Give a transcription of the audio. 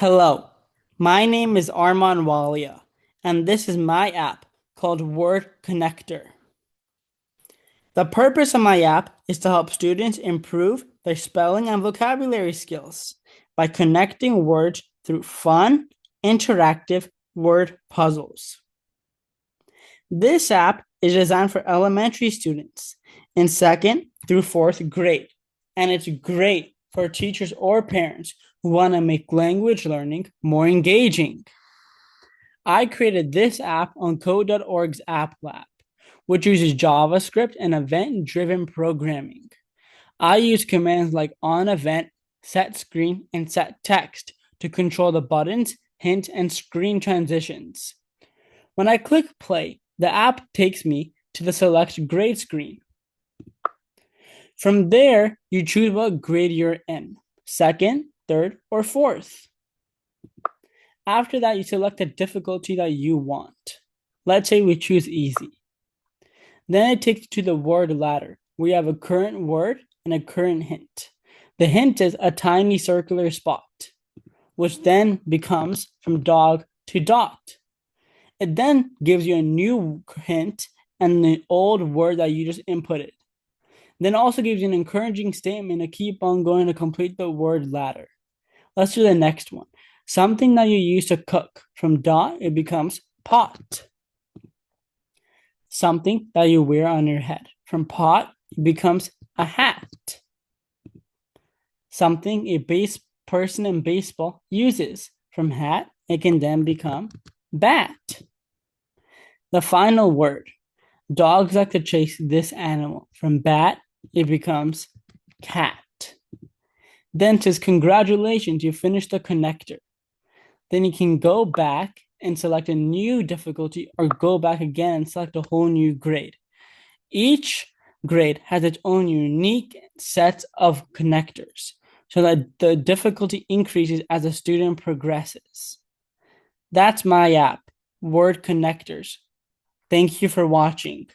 Hello, my name is Armaan Walia, and this is my app called Word Connector. The purpose of my app is to help students improve their spelling and vocabulary skills by connecting words through fun, interactive word puzzles. This app is designed for elementary students in second through fourth grade, and it's great for teachers or parents who want to make language learning more engaging. I created this app on code.org's App Lab, which uses JavaScript and event-driven programming. I use commands like onEvent, setScreen, and setText to control the buttons, hints, and screen transitions. When I click play, the app takes me to the select grade screen. From there, you choose what grade you're in, second, third, or fourth. After that, you select the difficulty that you want. Let's say we choose easy. Then it takes you to the word ladder. We have a current word and a current hint. The hint is a tiny circular spot, which then becomes from dog to dot. It then gives you a new hint and the old word that you just inputted. Then also gives you an encouraging statement to keep on going to complete the word ladder. Let's do the next one. Something that you use to cook. From dot, it becomes pot. Something that you wear on your head. From pot, it becomes a hat. Something a base person in baseball uses. From hat, it can then become bat. The final word. Dogs like to chase this animal. From bat, it becomes cat. Then it says, congratulations, you finished the connector. Then you can go back and select a new difficulty or go back again and select a whole new grade. Each grade has its own unique set of connectors so that the difficulty increases as a student progresses. That's my app, Word Connectors. Thank you for watching.